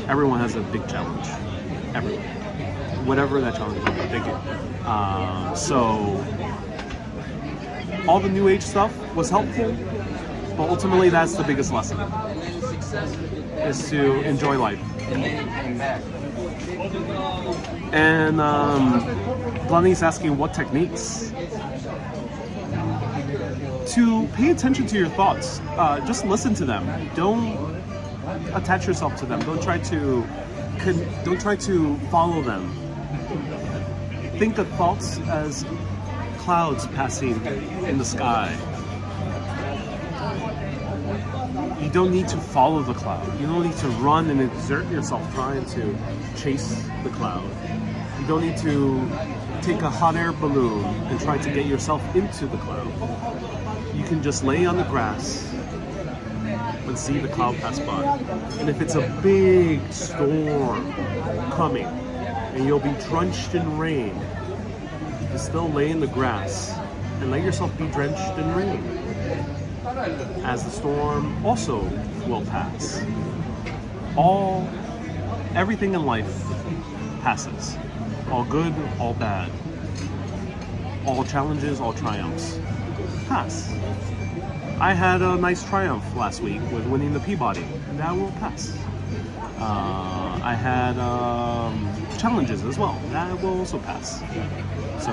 Everyone has a big challenge. Everyone. Whatever that challenge is. Thank you. So, all the New Age stuff was helpful, but ultimately that's the biggest lesson, is to enjoy life. And Blondie's asking what techniques to pay attention to your thoughts. Just listen to them. Don't attach yourself to them. Don't try to follow them. Think of thoughts as clouds passing in the sky. You don't need to follow the cloud. You don't need to run and exert yourself trying to chase the cloud. You don't need to take a hot air balloon and try to get yourself into the cloud. You can just lay on the grass and see the cloud pass by. And if it's a big storm coming and you'll be drenched in rain, you can still lay in the grass and let yourself be drenched in rain, as the storm also will pass. Everything in life passes. All good, all bad. All challenges, all triumphs pass. I had a nice triumph last week with winning the Peabody. That will pass. I had challenges as well. That will also pass. So,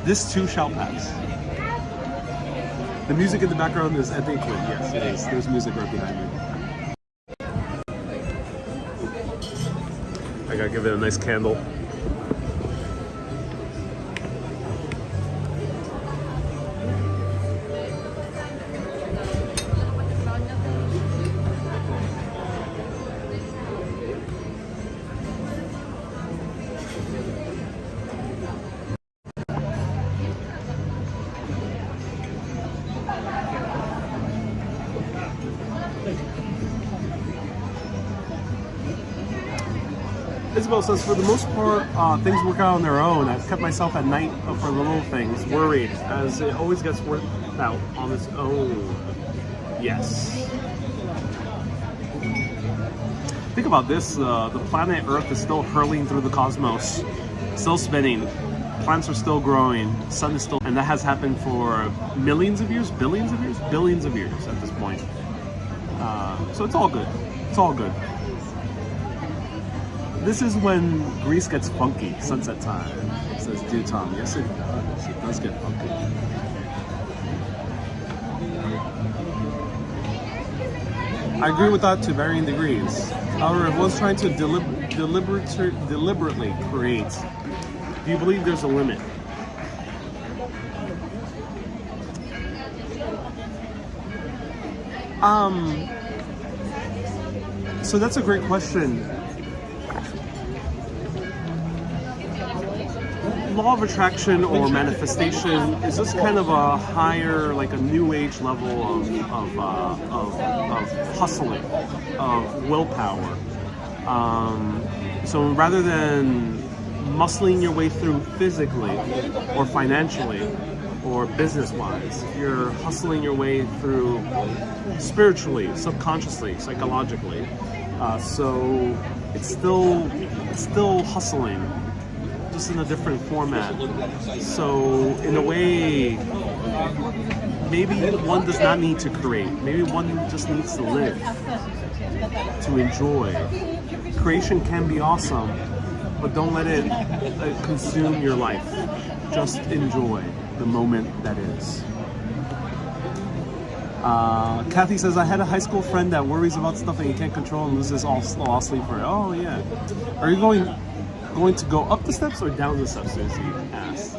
this too shall pass. The music in the background is Anthony Quinn. Yes, it is. There's music right behind me. I gotta give it a nice candle. Isabel says, for the most part, things work out on their own. I've kept myself at night for little things, worried, as it always gets worked out on its own. Yes. Think about this, the planet Earth is still hurling through the cosmos, still spinning, plants are still growing, the sun is still, and that has happened for millions of years, billions of years, billions of years at this point. So it's all good. It's all good. This is when Greece gets funky, sunset time, says Dew Tom. Yes, it does. It does get funky. I agree with that to varying degrees. However, if one's trying to deliberately create, do you believe there's a limit? So that's a great question. Law of attraction or manifestation is just kind of a higher, like a new age level of hustling, of willpower. So rather than muscling your way through physically or financially or business-wise, you're hustling your way through spiritually, subconsciously, psychologically. So it's still hustling, just in a different format. So in a way, maybe one does not need to create. Maybe one just needs to live, to enjoy. Creation can be awesome, but don't let it consume your life. Just enjoy the moment that is. Kathy says, I had a high school friend that worries about stuff that he can't control and loses all sleep for it. Oh yeah. Are you going to go up the steps or down the steps, Susie asked.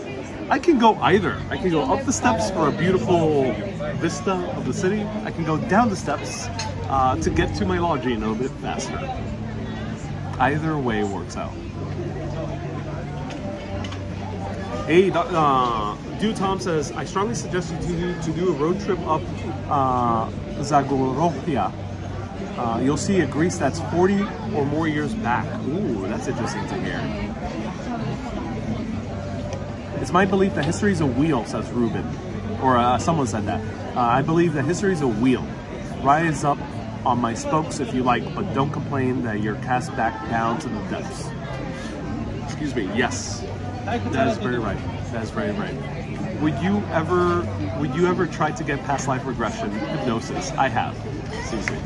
I can go either. I can go up the steps for a beautiful vista of the city. I can go down the steps to get to my lodging a little bit faster. Either way works out. Hey, Dew Tom says, I strongly suggest you to do a road trip up Zagorovia. You'll see a Greece that's 40 or more years back. Ooh, that's interesting to hear. It's my belief that history is a wheel, says Ruben. Or someone said that. I believe that history is a wheel. Rise up on my spokes if you like, but don't complain that you're cast back down to the depths. Excuse me, yes. That is very right. That is very right. Would you ever try to get past life regression hypnosis? I have, Susie.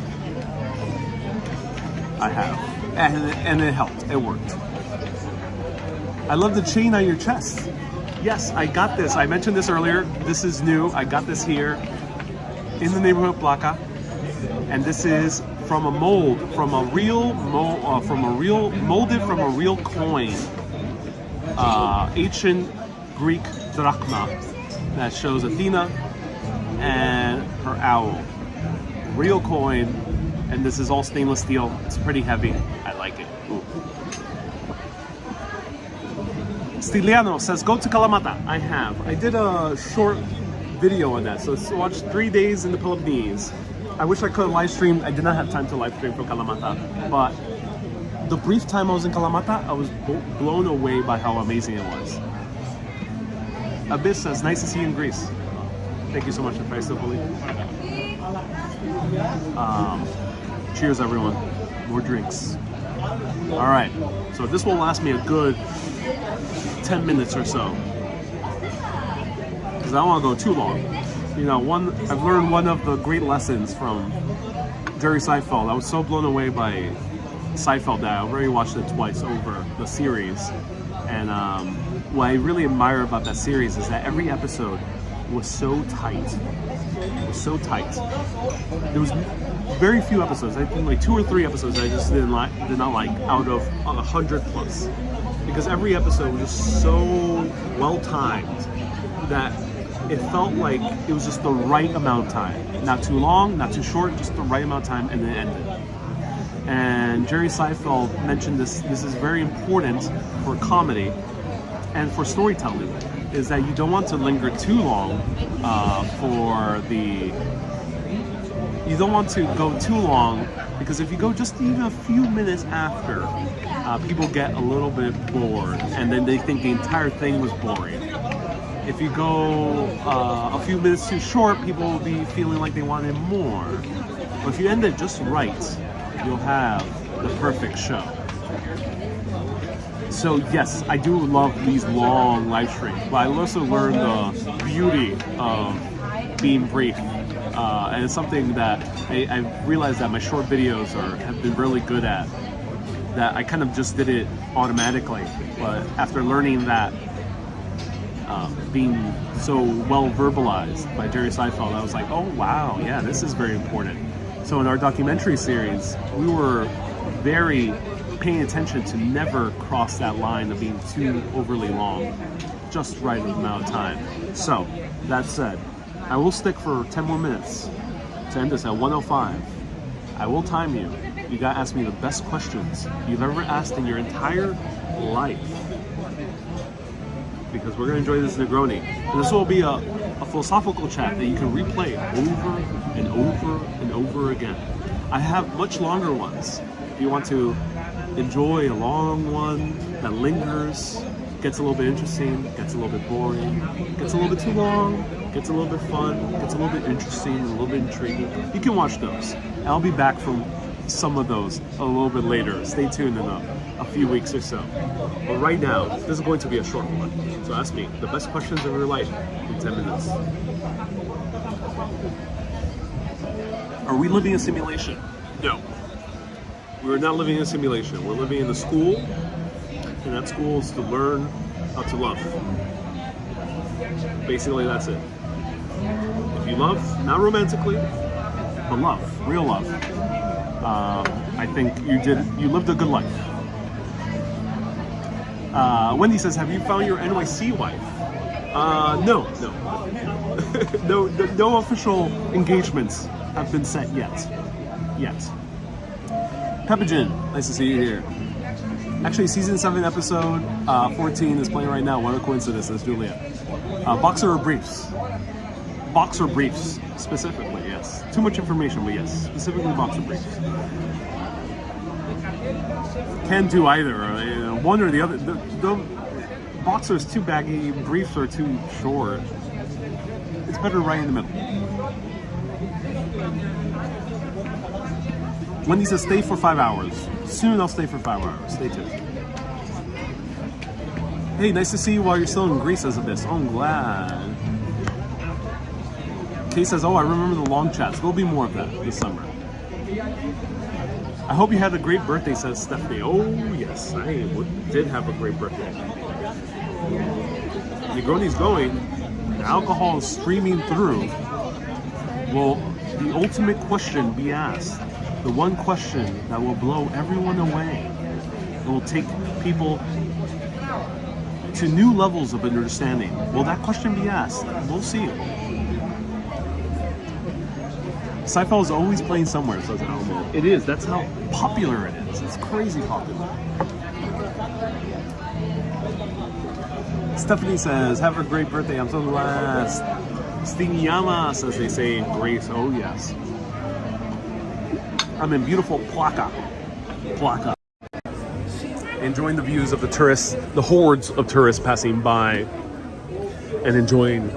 I have. And it helped. It worked. I love the chain on your chest. yes, I got this. I mentioned this earlier. This is new. I got this here in the neighborhood of Plaka, and this is from a mold, molded from a real coin, ancient Greek drachma that shows Athena and her owl. Real coin, and this is all stainless steel. It's pretty heavy. I like it. Ooh. Stiliano says, go to Kalamata. I have. I did a short video on that. So let's watch 3 days in the Peloponnese. I wish I could live stream. I did not have time to live stream from Kalamata. But the brief time I was in Kalamata, I was blown away by how amazing it was. Abyss says, nice to see you in Greece. Thank you so much, Faisal. Cheers, everyone. More drinks. All right. So this will last me a good 10 minutes or so, because I don't want to go too long. You know, I've learned one of the great lessons from Jerry Seinfeld. I was so blown away by Seinfeld that I already watched it twice over the series. And what I really admire about that series is that every episode was so tight. It was so tight. There was very few episodes. I think like 2 or 3 episodes I just did not like out of 100 plus, because every episode was just so well timed that it felt like it was just the right amount of time. Not too long, not too short, just the right amount of time, and then it ended. And Jerry Seinfeld mentioned this is very important for comedy and for storytelling, is that you don't want to linger too long you don't want to go too long, because if you go just even a few minutes after, people get a little bit bored, and then they think the entire thing was boring. If you go a few minutes too short, people will be feeling like they wanted more. But if you end it just right, you'll have the perfect show. So yes, I do love these long live streams, but I also learned the beauty of being brief. And it's something that I realized that my short videos have been really good at. That I kind of just did it automatically, but after learning that, being so well verbalized by Jerry Seinfeld, I was like, oh wow, yeah, this is very important. So in our documentary series, we were very paying attention to never cross that line of being too overly long, just right amount of time. So that said, I will stick for 10 more minutes to end this at 1:05. I will time you. You gotta ask me the best questions you've ever asked in your entire life, because we're gonna enjoy this Negroni. And this will be a philosophical chat that you can replay over and over and over again. I have much longer ones. If you want to enjoy a long one that lingers, gets a little bit interesting, gets a little bit boring, gets a little bit too long, gets a little bit fun, gets a little bit interesting, a little bit intriguing, you can watch those. And I'll be back from some of those a little bit later. Stay tuned in a few weeks or so. But right now, this is going to be a short one. So ask me the best questions of your life in 10 minutes. Are we living a simulation? No. We're not living in a simulation. We're living in a school, and that school is to learn how to love. Basically, that's it. If you love, not romantically, but love, real love, I think you lived a good life. Wendy says, have you found your NYC wife? No. No official engagements have been set yet. Peppagen, nice to see you here. Actually, season 7 episode 14 is playing right now. What a coincidence, that's Julia. Boxer briefs. Boxer briefs, specifically, yes. Too much information, but yes, specifically boxer briefs. Can't do either, one or the other. The boxer is too baggy, briefs are too short. It's better right in the middle. Wendy says stay for 5 hours. Soon I'll stay for 5 hours. Stay tuned. Hey, nice to see you while you're still in Greece as of this. Oh, I'm glad. Kay says, oh, I remember the long chats. There'll be more of that this summer. I hope you had a great birthday, says Stephanie. Oh, yes, I did have a great birthday. Negroni's going, the alcohol is streaming through. Will the ultimate question be asked? The one question that will blow everyone away. It will take people to new levels of understanding. Will that question be asked? We'll see. Sci-fi is always playing somewhere, says Alamo. It is. That's how popular it is. It's crazy popular. Stephanie says, have a great birthday. I'm so glad. Stingyamas, as they say in Greece. Oh, yes. I'm in beautiful Plaka. Enjoying the views of the tourists, the hordes of tourists passing by, and enjoying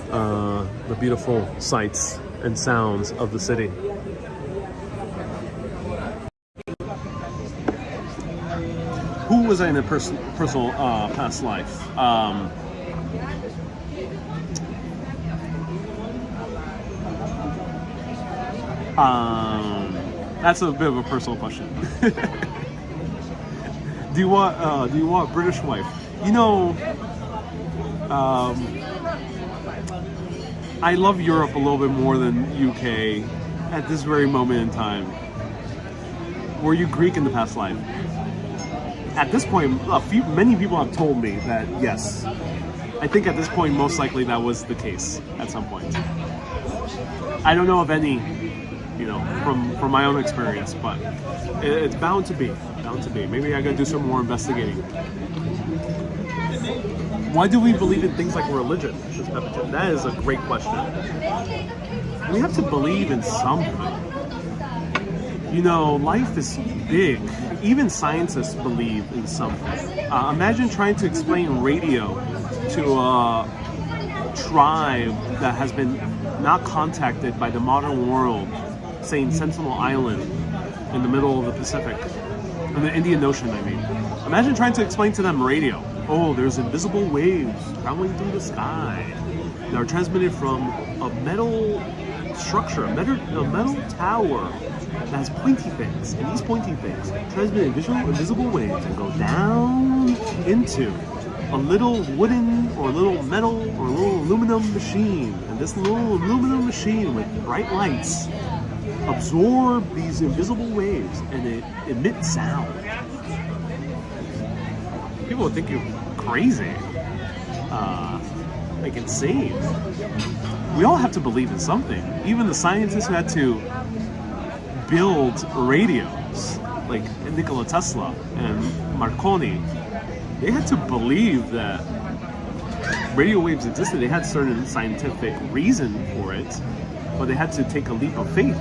the beautiful sights and sounds of the city. Who was I in a personal past life? That's a bit of a personal question. Do you want a British wife? You know, I love Europe a little bit more than UK at this very moment in time. Were you Greek in the past life? At this point, many people have told me that yes. I think at this point, most likely that was the case at some point. I don't know of any, you know, from my own experience, but it's bound to be. Maybe I gotta do some more investigating. Why do we believe in things like religion? That is a great question. We have to believe in something. You know, life is big. Even scientists believe in something. Imagine trying to explain radio to a tribe that has been not contacted by the modern world, say in Sentinel Island in the middle of the Pacific, in the Indian Ocean, I mean. Imagine trying to explain to them radio. Oh, there's invisible waves traveling through the sky that are transmitted from a metal structure, a metal tower that has pointy things, and these pointy things transmit invisible waves and go down into a little wooden or a little metal or a little aluminum machine, and this little aluminum machine with bright lights absorb these invisible waves and it emits sound. People would think you're crazy, like insane. We all have to believe in something. Even the scientists who had to build radios, like Nikola Tesla and Marconi, they had to believe that radio waves existed. They had certain scientific reason for it, but they had to take a leap of faith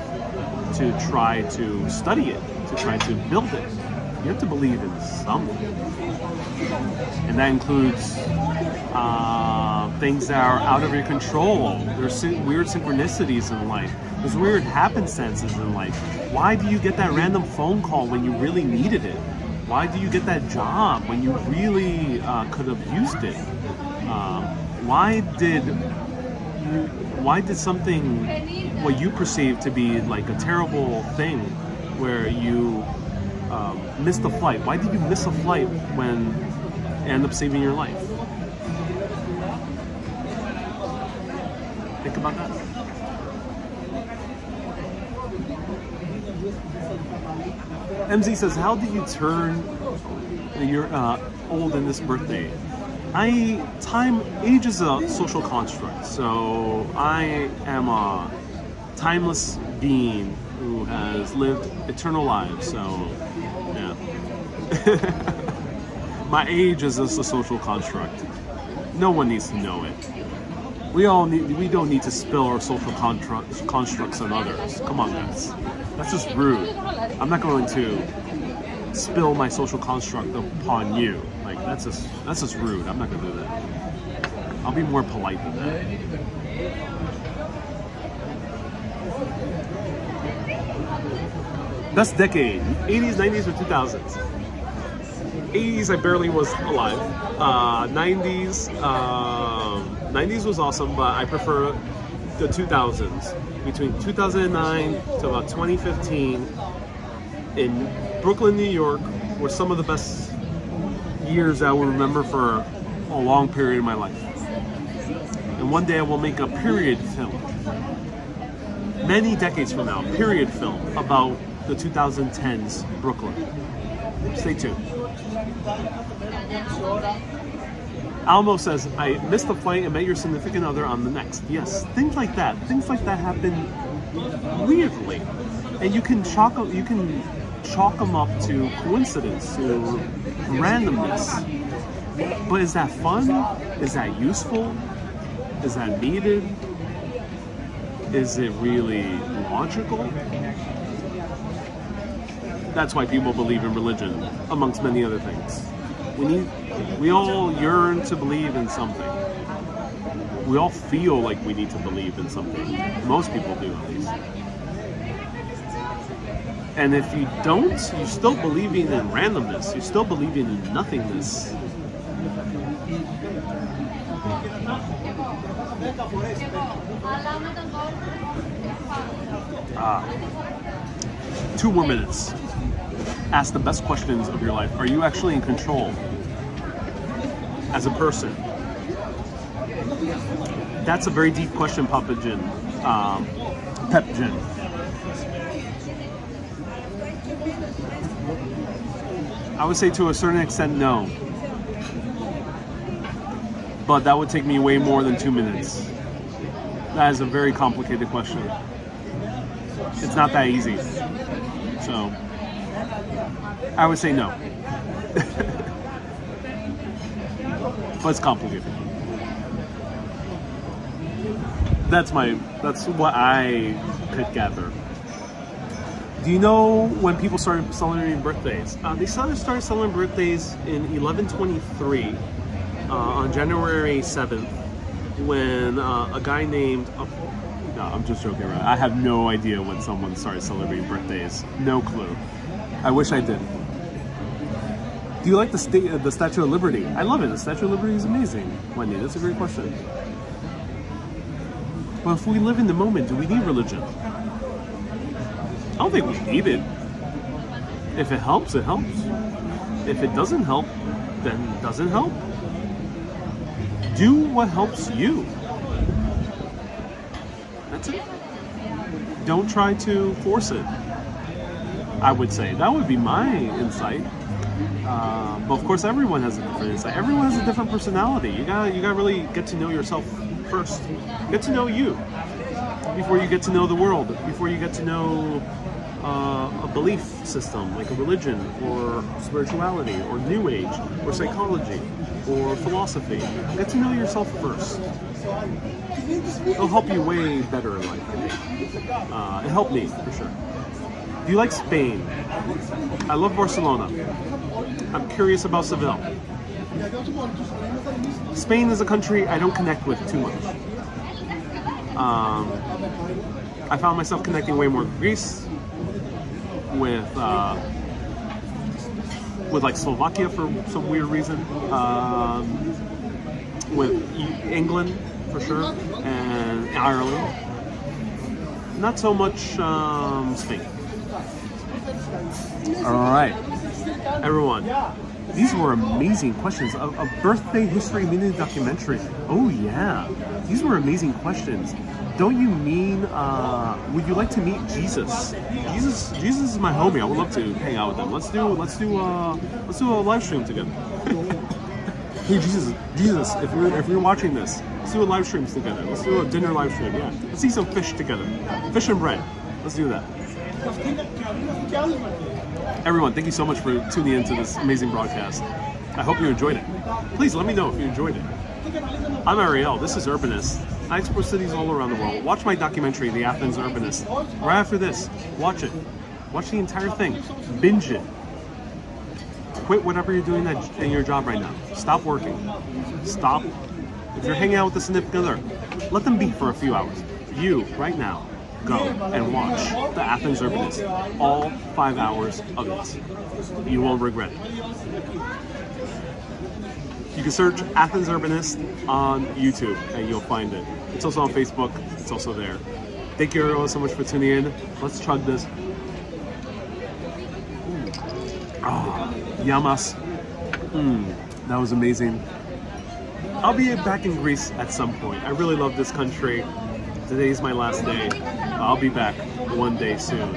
to try to study it, to try to build it. You have to believe in something. And that includes things that are out of your control. There's weird synchronicities in life. There's weird happenstances in life. Why do you get that random phone call when you really needed it? Why do you get that job when you really could have used it? Why did something, what you perceive to be like a terrible thing, where you missed a flight? Why did you miss a flight when it ended up saving your life? Think about that. MZ says, how did you turn your old in this birthday? Age is a social construct, so I am a timeless being who has lived eternal lives, so yeah. My age is just a social construct. No one needs to know it. We don't need to spill our social constructs on others. Come on, guys. That's just rude. I'm not going to spill my social construct upon you. Like that's just rude. I'm not gonna do that. I'll be more polite than that. Best decade: 80s, 90s, or 2000s? 80s, I barely was alive. 90s was awesome, but I prefer the 2000s. Between 2009 to about 2015 in Brooklyn, New York, were some of the best years I will remember for a long period of my life. And one day I will make a period film, many decades from now, period film about the 2010s Brooklyn. Stay tuned. Almo says, I missed the flight and met your significant other on the next. Yes, things like that. Things like that happen weirdly. And you can chalk them up to coincidence, to randomness. But is that fun? Is that useful? Is that needed? Is it really logical? That's why people believe in religion, amongst many other things. We all yearn to believe in something. We all feel like we need to believe in something. Most people do, at least. And if you don't, you're still believing in randomness. You're still believing in nothingness. Two more minutes. Ask the best questions of your life. Are you actually in control as a person? That's a very deep question, Papa Jin. Pep Jin. I would say to a certain extent, no. But that would take me way more than 2 minutes. That is a very complicated question. It's not that easy. So, I would say no. But it's complicated. That's what I could gather. Do you know when people started celebrating birthdays? They started celebrating birthdays in 1123 on January 7th when a guy named... no, I'm just joking around. I have no idea when someone started celebrating birthdays. No clue. I wish I did. Do you like the Statue of Liberty? I love it. The Statue of Liberty is amazing. Wendy, that's a great question. Well, if we live in the moment, do we need religion? I don't think we need it. If it helps, it helps. If it doesn't help, then it doesn't help. Do what helps you. That's it. Don't try to force it. I would say that would be my insight. But of course, everyone has a different insight. Everyone has a different personality. You gotta really get to know yourself first. Get to know you before you get to know the world. Before you get to know a belief system like a religion or spirituality or New Age or psychology or philosophy. Get to know yourself first. It'll help you way better in life. It helped me for sure. Do you like Spain? I love Barcelona. I'm curious about Seville. Spain is a country I don't connect with too much. I found myself connecting way more with Greece, with like Slovakia for some weird reason, with England for sure, and Ireland. Not so much Spain. All right, everyone. These were amazing questions. A birthday history mini documentary. Oh yeah, these were amazing questions. Don't you mean? Would you like to meet Jesus? Jesus is my homie. I would love to hang out with him. Let's do a live stream together. Hey Jesus, if you're watching this, let's do a live stream together. Let's do a dinner live stream. Yeah, let's eat some fish together. Fish and bread. Let's do that. Everyone, thank you so much for tuning into this amazing broadcast. I hope you enjoyed it. Please let me know if you enjoyed it. I'm Ariel. This is Urbanist. I explore cities all around the world. Watch my documentary, The Athens Urbanist. Right after this, watch it. Watch the entire thing. Binge it. Quit whatever you're doing in your job right now. Stop working. Stop. If you're hanging out with a significant other, let them be for a few hours. You, right now, go and watch The Athens Urbanist. All 5 hours of it. You won't regret it. You can search Athens Urbanist on YouTube and you'll find it. It's also on Facebook. It's also there. Thank you everyone so much for tuning in. Let's chug this. Yamas. That was amazing. I'll be back in Greece at some point. I really love this country. Today's my last day. I'll be back one day soon.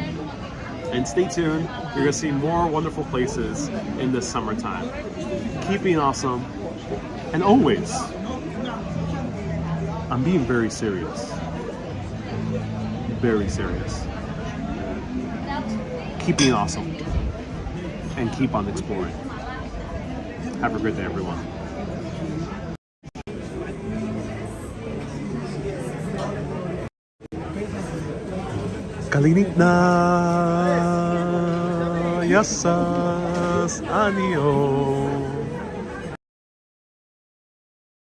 And stay tuned. You're gonna see more wonderful places in the summertime. Keep being awesome. And always, I'm being very serious. Very serious. Keep being awesome. And keep on exploring. Have a great day, everyone. Kalinit na yasas anio.